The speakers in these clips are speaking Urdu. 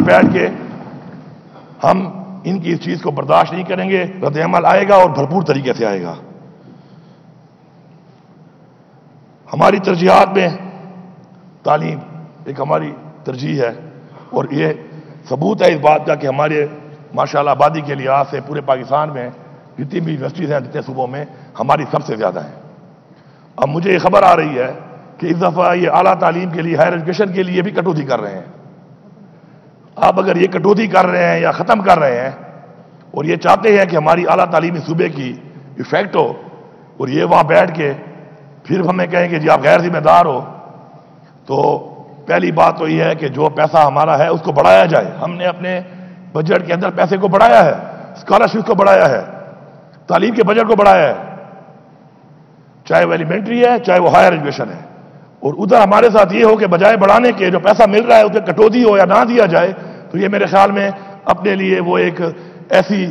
بیٹھ کے ہم ان کی اس چیز کو برداشت نہیں کریں گے. رد عمل آئے گا اور بھرپور طریقے سے آئے گا. ہماری ترجیحات میں تعلیم ایک ہماری ترجیح ہے، اور یہ ثبوت ہے اس بات کا کہ ہمارے ماشاءاللہ آبادی کے لحاظ سے پورے پاکستان میں جتنی بھی یونیورسٹیز ہیں جتنے صوبوں میں ہماری سب سے زیادہ ہیں. اب مجھے یہ خبر آ رہی ہے کہ اس دفعہ یہ اعلیٰ تعلیم کے لیے، ہائر ایجوکیشن کے لیے بھی کٹوتی کر رہے ہیں. آپ اگر یہ کٹوتی کر رہے ہیں یا ختم کر رہے ہیں اور یہ چاہتے ہیں کہ ہماری اعلیٰ تعلیمی صوبے کی ایفیکٹ ہو، اور یہ وہاں بیٹھ کے پھر ہمیں کہیں کہ جی آپ غیر ذمہ دار ہو، تو پہلی بات تو یہ ہے کہ جو پیسہ ہمارا ہے اس کو بڑھایا جائے. ہم نے اپنے بجٹ کے اندر پیسے کو بڑھایا ہے، اسکالرشپ کو بڑھایا ہے، تعلیم کے بجٹ کو بڑھایا ہے، چاہے وہ ایلیمنٹری ہے چاہے وہ ہائر ایجوکیشن ہے. اور ادھر ہمارے ساتھ یہ ہو کہ بجائے بڑھانے کے جو پیسہ مل رہا ہے اس پہ کٹوتی ہو یا نہ دیا جائے، تو یہ میرے خیال میں اپنے لیے وہ ایک ایسی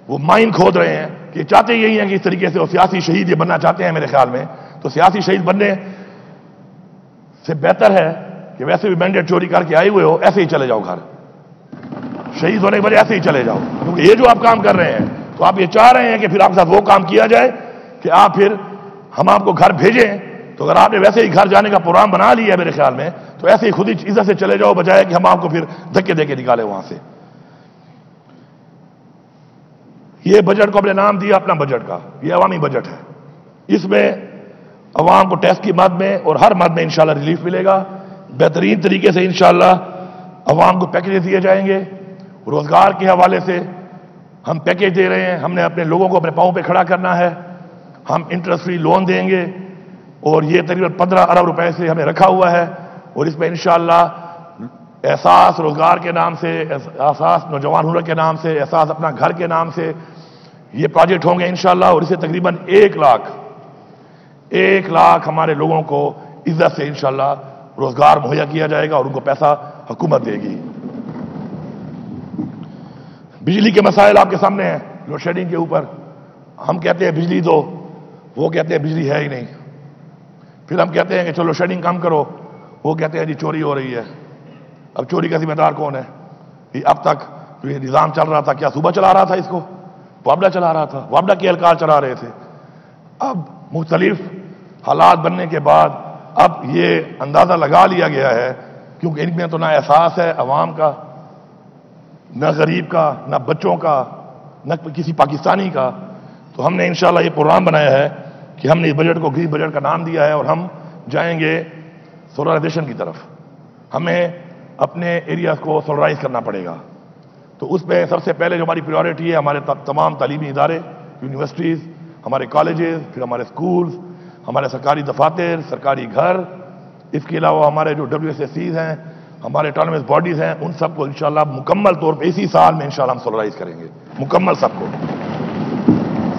وہ مائن کھود رہے ہیں کہ چاہتے یہی ہیں کہ اس طریقے سے وہ سیاسی شہید یہ بننا چاہتے ہیں. میرے خیال میں تو سیاسی شہید بننے سے بہتر ہے کہ ویسے بھی مینڈیٹ چوری کر کے آئے ہوئے ہو، ایسے ہی چلے جاؤ گھر. شہید ہونے کے بعد ایسے ہی چلے جاؤ، کیونکہ یہ جو آپ کام کر رہے ہیں تو آپ یہ چاہ رہے ہیں کہ پھر آپ کے ساتھ وہ کام کیا جائے کہ آپ پھر ہم آپ کو گھر بھیجیں. تو اگر آپ نے ویسے ہی گھر جانے کا پروگرام بنا لیا ہے میرے خیال میں، تو ایسے ہی خود ہی عزت سے چلے جاؤ، بجائے کہ ہم آپ کو پھر دھکے دے کے نکالے وہاں سے. یہ بجٹ کو اپنے نام دیا اپنا بجٹ کا، یہ عوامی بجٹ ہے. اس میں عوام کو ٹیکس کی مد میں اور ہر مد میں انشاءاللہ ریلیف ملے گا. بہترین طریقے سے انشاءاللہ عوام کو پیکیج دیے جائیں گے. روزگار کے حوالے سے ہم پیکیج دے رہے ہیں. ہم نے اپنے لوگوں کو اپنے پاؤں پہ کھڑا کرنا ہے. ہم انٹرسٹ فری لون دیں گے، اور یہ تقریباً 15 ارب روپے سے ہمیں رکھا ہوا ہے. اور اس میں انشاءاللہ احساس روزگار کے نام سے، احساس نوجوان ہنر کے نام سے، احساس اپنا گھر کے نام سے یہ پروجیکٹ ہوں گے انشاءاللہ. اور اسے تقریباً 1 لاکھ ہمارے لوگوں کو عزت سے انشاءاللہ روزگار مہیا کیا جائے گا، اور ان کو پیسہ حکومت دے گی. بجلی کے مسائل آپ کے سامنے ہیں. لوڈ شیڈنگ کے اوپر ہم کہتے ہیں بجلی دو، وہ کہتے ہیں بجلی ہے ہی نہیں. پھر ہم کہتے ہیں کہ چلو شیڈنگ کم کرو، وہ کہتے ہیں جی چوری ہو رہی ہے. اب چوری کا ذمہ دار کون ہے؟ اب تک جو یہ نظام چل رہا تھا، کیا صوبہ چلا رہا تھا اس کو؟ وابڈا چلا رہا تھا، وابڈا کے اہلکار چلا رہے تھے. اب مختلف حالات بننے کے بعد اب یہ اندازہ لگا لیا گیا ہے، کیونکہ ان میں تو نہ احساس ہے عوام کا، نہ غریب کا، نہ بچوں کا، نہ کسی پاکستانی کا. تو ہم نے انشاءاللہ یہ پروگرام بنایا ہے کہ ہم نے اس بجٹ کو گرین بجٹ کا نام دیا ہے، اور ہم جائیں گے سولرائزیشن کی طرف. ہمیں اپنے ایریاز کو سولرائز کرنا پڑے گا. تو اس میں سب سے پہلے جو ہماری پریورٹی ہے، ہمارے تمام تعلیمی ادارے، یونیورسٹیز، ہمارے کالجز، پھر ہمارے سکولز، ہمارے سرکاری دفاتر، سرکاری گھر، اس کے علاوہ ہمارے جو WSSCs ہیں، ہمارے اٹانومس باڈیز ہیں، ان سب کو انشاءاللہ مکمل طور پہ اسی سال میں انشاءاللہ ہم سولرائز کریں گے، مکمل سب کو.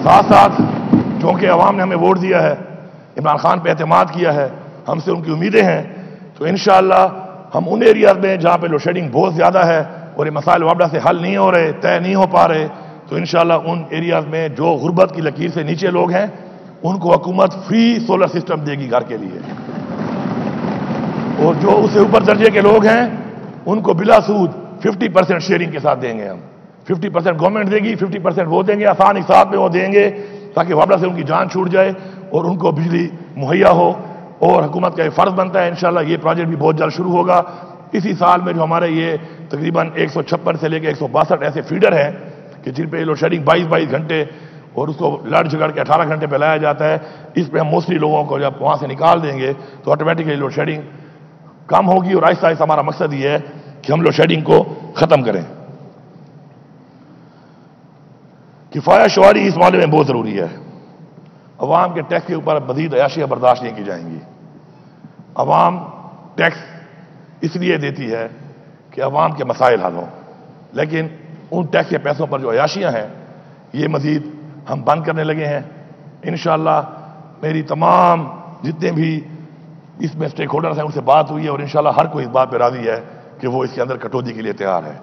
ساتھ ساتھ چونکہ عوام نے ہمیں ووٹ دیا ہے، عمران خان پہ اعتماد کیا ہے، ہم سے ان کی امیدیں ہیں، تو انشاءاللہ ہم ان ایریاز میں جہاں پہ لوڈ شیڈنگ بہت زیادہ ہے اور یہ مسائل وابڈا سے حل نہیں ہو رہے، طے نہیں ہو پا رہے، تو انشاءاللہ ان ایریاز میں جو غربت کی لکیر سے نیچے لوگ ہیں ان کو حکومت فری سولر سسٹم دے گی گھر کے لیے. اور جو اس سے اوپر درجے کے لوگ ہیں ان کو بلا سود 50% شیئرنگ کے ساتھ دیں گے. ہم 50% گورنمنٹ دے گی، 50% وہ دیں گے، آسان حساب میں وہ دیں گے، تاکہ وابڈا سے ان کی جان چھوٹ جائے اور ان کو بجلی مہیا ہو. اور حکومت کا یہ فرض بنتا ہے انشاءاللہ یہ پروجیکٹ بھی بہت جلد شروع ہوگا. اسی سال میں جو ہمارے یہ تقریباً 156 سے لے کے 162 ایسے فیڈر ہیں کہ جن پہ لوڈ شیڈنگ 22 گھنٹے اور اس کو لڑ جھگڑ کے 18 گھنٹے پہ لایا جاتا ہے، اس پہ ہم موسٹلی لوگوں کو جب وہاں سے نکال دیں گے تو آٹومیٹکلی لوڈ شیڈنگ کم ہوگی. اور آہستہ آہستہ ہمارا مقصد یہ ہے کہ ہم لوڈ شیڈنگ کو ختم کریں. کفایہ شعاری اس معاملے میں بہت ضروری ہے. عوام کے ٹیکس کے اوپر مزید عیاشیاں برداشت نہیں کی جائیں گی. عوام ٹیکس اس لیے دیتی ہے کہ عوام کے مسائل حل ہوں، لیکن ان ٹیکس کے پیسوں پر جو عیاشیاں ہیں یہ مزید ہم بند کرنے لگے ہیں. انشاءاللہ میری تمام جتنے بھی اس میں سٹیک ہولڈرز ہیں ان سے بات ہوئی ہے، اور انشاءاللہ ہر کوئی اس بات پہ راضی ہے کہ وہ اس کے اندر کٹوتی کے لیے تیار ہے.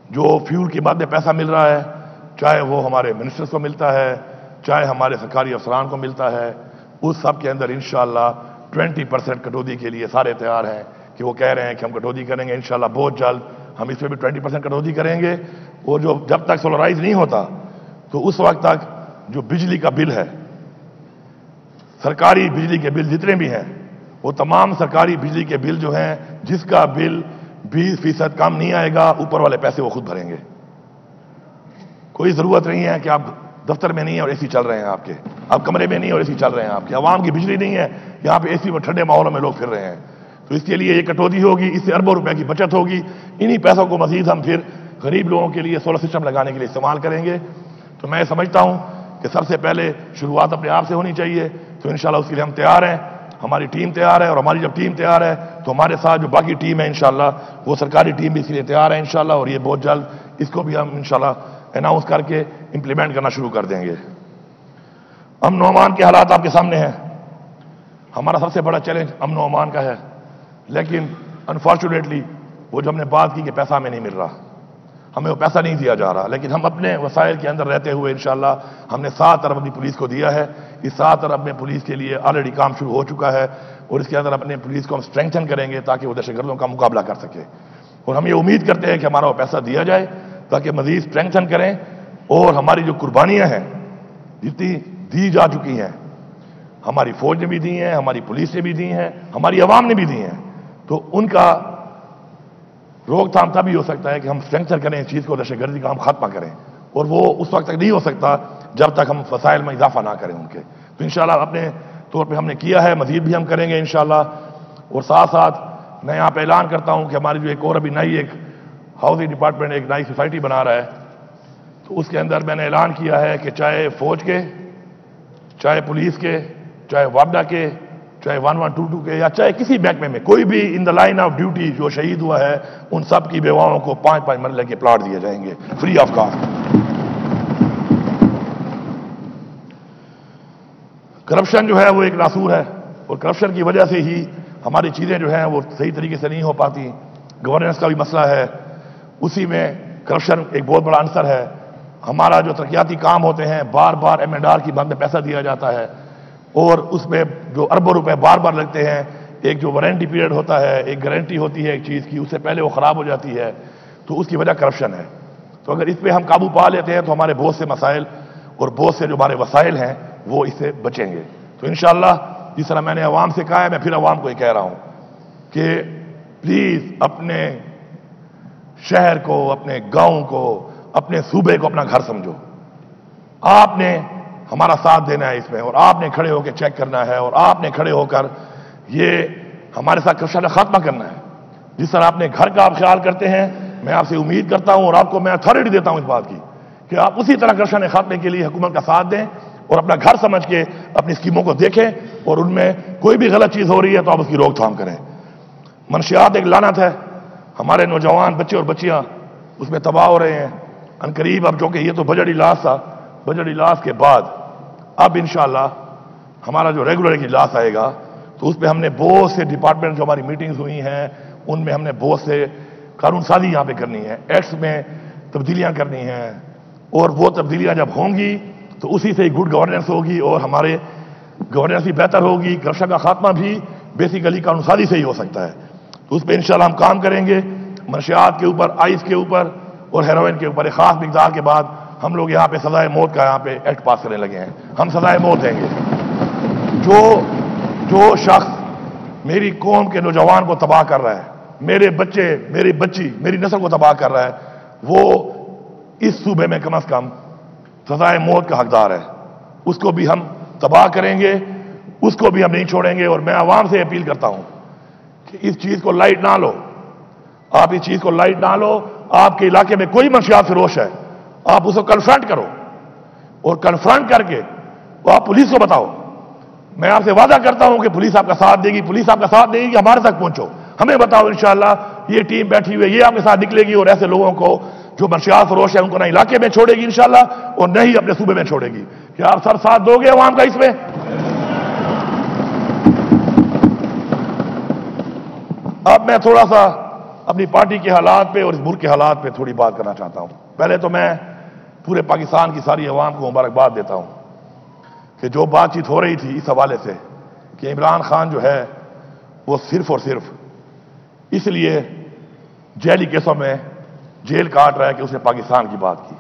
جو فیول کی بات میں پیسہ مل رہا ہے، چاہے وہ ہمارے منسٹرز کو ملتا ہے، چاہے ہمارے سرکاری افسران کو ملتا ہے، اس سب کے اندر انشاءاللہ 20% کٹوتی کے لیے سارے تیار ہیں کہ وہ کہہ رہے ہیں کہ ہم کٹوتی کریں گے. انشاءاللہ بہت جلد ہم اس پہ بھی 20% کٹوتی کریں گے، اور جو جب تک سولرائز نہیں ہوتا تو اس وقت تک جو بجلی کا بل ہے، سرکاری بجلی کے بل جتنے بھی ہیں، وہ تمام سرکاری بجلی کے بل جو ہیں، جس کا بل 20% کم نہیں آئے گا، اوپر والے پیسے وہ خود بھریں گے۔ کوئی ضرورت نہیں ہے کہ آپ دفتر میں نہیں ہیں اور اے سی چل رہے ہیں آپ کے، آپ کمرے میں نہیں اور اے سی چل رہے ہیں آپ کے، عوام کی بجلی نہیں ہے، یہاں پہ اے سی میں ٹھنڈے ماحولوں میں لوگ پھر رہے ہیں، تو اس کے لیے یہ کٹوتی ہوگی، اس سے اربوں روپے کی بچت ہوگی۔ انہی پیسوں کو مزید ہم پھر غریب لوگوں کے لیے سولر سسٹم لگانے کے لیے استعمال کریں گے۔ تو میں سمجھتا ہوں کہ سب سے پہلے شروعات اپنے آپ سے ہونی چاہیے، تو انشاءاللہ اس کے لیے ہم تیار ہیں، ہماری ٹیم تیار ہے، اور ہماری جب ٹیم تیار ہے تو ہمارے ساتھ جو باقی ٹیم ہے انشاءاللہ وہ سرکاری ٹیم بھی اس کے لیے تیار ہے انشاءاللہ، اور یہ بہت جلد اس کو بھی ہم انشاءاللہ اناؤنس کر کے امپلیمنٹ کرنا شروع کر دیں گے۔ امن و امان کے حالات آپ کے سامنے ہیں۔ ہمارا سب سے بڑا چیلنج امن و امان کا ہے، لیکن انفارچونیٹلی وہ جو ہم نے بات کی کہ پیسہ ہمیں نہیں مل رہا، ہمیں وہ پیسہ نہیں دیا جا رہا، لیکن ہم اپنے وسائل کے اندر رہتے ہوئے انشاءاللہ ہم نے 7 ارب اپنی پولیس کو دیا ہے۔ اس 7 ارب میں پولیس کے لیے آلریڈی کام شروع ہو چکا ہے، اور اس کے اندر اپنے پولیس کو ہم اسٹرینگتھن کریں گے تاکہ وہ دہشت گردوں کا مقابلہ کر سکے، اور ہم یہ امید کرتے ہیں کہ ہمارا وہ پیسہ دیا جائے تاکہ مزید اسٹرینگتھن کریں، اور ہماری جو قربانیاں ہیں جتنی دی جا چکی ہیں، ہماری فوج نے بھی دی ہیں، ہماری پولیس نے بھی دی ہیں، ہماری عوام نے بھی دی ہیں، تو ان کا روک تھام تبھی ہو سکتا ہے کہ ہم اسٹرینگتھن کریں اس چیز کو، دہشت گردی کا ہم خاتمہ کریں، اور وہ اس وقت تک نہیں ہو سکتا جب تک ہم وسائل میں اضافہ نہ کریں ان کے۔ تو انشاءاللہ اپنے طور پہ ہم نے کیا ہے، مزید بھی ہم کریں گے انشاءاللہ، اور ساتھ ساتھ میں یہاں پہ اعلان کرتا ہوں کہ ہماری جو ایک اور ابھی نئی ایک ہاؤسنگ ڈپارٹمنٹ ایک نئی سوسائٹی بنا رہا ہے، تو اس کے اندر میں نے اعلان کیا ہے کہ چاہے فوج کے، چاہے پولیس کے، چاہے وابڈا کے، چاہے 1122 کے، یا چاہے کسی محکمے میں کوئی بھی ان دا لائن آف ڈیوٹی جو شہید ہوا ہے، ان سب کی بیواؤں کو 5 مرلے کے پلاٹ دیے جائیں گے فری آف کاسٹ۔ کرپشن جو ہے وہ ایک ناسور ہے، اور کرپشن کی وجہ سے ہی ہماری چیزیں جو ہیں وہ صحیح طریقے سے نہیں ہو پاتی۔ گورننس کا بھی مسئلہ ہے، اسی میں کرپشن ایک بہت بڑا عنصر ہے۔ ہمارا جو ترقیاتی کام ہوتے ہیں بار بار M&R کی بند میں پیسہ دیا جاتا ہے، اور اس میں جو اربوں روپے بار بار لگتے ہیں، ایک جو وارنٹی پیریڈ ہوتا ہے، ایک گارنٹی ہوتی ہے ایک چیز کی، اس سے پہلے وہ خراب ہو جاتی ہے، تو اس کی وجہ کرپشن ہے۔ تو اگر اس پہ ہم قابو پا لیتے ہیں تو ہمارے بہت سے مسائل اور بہت سے جو ہمارے وسائل ہیں وہ اس سے بچیں گے۔ تو انشاءاللہ جس طرح میں نے عوام سے کہا ہے، میں پھر عوام کو یہ کہہ رہا ہوں کہ پلیز اپنے شہر کو، اپنے گاؤں کو، اپنے صوبے کو اپنا گھر سمجھو۔ آپ نے ہمارا ساتھ دینا ہے اس میں، اور آپ نے کھڑے ہو کے چیک کرنا ہے، اور آپ نے کھڑے ہو کر یہ ہمارے ساتھ کرپشن کا خاتمہ کرنا ہے۔ جس طرح اپنے گھر کا آپ خیال کرتے ہیں، میں آپ سے امید کرتا ہوں اور آپ کو میں اتھارٹی دیتا ہوں اس بات کی کہ آپ اسی طرح کرپشن کے خاتمے کے لیے حکومت کا ساتھ دیں، اور اپنا گھر سمجھ کے اپنی اسکیموں کو دیکھیں، اور ان میں کوئی بھی غلط چیز ہو رہی ہے تو آپ اس کی روک تھام کریں۔ منشیات ایک لعنت ہے، ہمارے نوجوان بچے اور بچیاں اس میں تباہ ہو رہے ہیں۔ عنقریب اب جو کہ یہ تو بجٹ اجلاس تھا، بجٹ اجلاس کے بعد اب انشاءاللہ ہمارا جو ریگولر اجلاس آئے گا تو اس پہ ہم نے بہت سے ڈپارٹمنٹ جو ہماری میٹنگز ہوئی ہیں ان میں ہم نے بہت سے قانون سازی یہاں پہ کرنی ہے، ایکٹس میں تبدیلیاں کرنی ہیں، اور وہ تبدیلیاں جب ہوں گی تو اسی سے گڈ گورننس ہوگی، اور ہمارے گورننس بھی بہتر ہوگی، کرپشن کا خاتمہ بھی بیسیکلی قانون سازی سے ہی ہو سکتا ہے۔ تو اس پہ انشاءاللہ ہم کام کریں گے، منشیات کے اوپر، آئس کے اوپر اور ہیروئن کے اوپر ایک خاص مقدار کے بعد ہم لوگ یہاں پہ سزائے موت کا یہاں پہ ایکٹ پاس کرنے لگے ہیں۔ ہم سزائے موت دیں گے، جو شخص میری قوم کے نوجوان کو تباہ کر رہا ہے، میرے بچے، میری بچی، میری نسل کو تباہ کر رہا ہے، وہ اس صوبے میں کم از کم سزائے موت کا حقدار ہے۔ اس کو بھی ہم تباہ کریں گے، اس کو بھی ہم نہیں چھوڑیں گے۔ اور میں عوام سے اپیل کرتا ہوں کہ اس چیز کو لائٹ نہ لو، آپ اس چیز کو لائٹ نہ لو۔ آپ کے علاقے میں کوئی منشیات فروش ہے، آپ اس کو کنفرنٹ کرو، اور کنفرنٹ کر کے وہ آپ پولیس کو بتاؤ۔ میں آپ سے وعدہ کرتا ہوں کہ پولیس آپ کا ساتھ دے گی، پولیس آپ کا ساتھ دے گی کہ ہمارے تک پہنچو، ہمیں بتاؤ، انشاءاللہ یہ ٹیم بیٹھی ہوئی ہے، یہ آپ کے ساتھ نکلے گی، اور ایسے لوگوں کو جو منشیات فروش ہے ان کو نہ علاقے میں چھوڑے گی انشاءاللہ، اور نہ ہی اپنے صوبے میں چھوڑے گی۔ کیا آپ سر ساتھ دو گے عوام کا اس میں؟ اب میں تھوڑا سا اپنی پارٹی کے حالات پہ اور اس ملک کے حالات پہ تھوڑی بات کرنا چاہتا ہوں۔ پہلے تو میں پورے پاکستان کی ساری عوام کو مبارکباد دیتا ہوں کہ جو بات چیت ہو رہی تھی اس حوالے سے کہ عمران خان جو ہے وہ صرف اور صرف اس لیے جیلی کیسوں میں جیل کاٹ رہا ہے کہ اس نے پاکستان کی بات کی.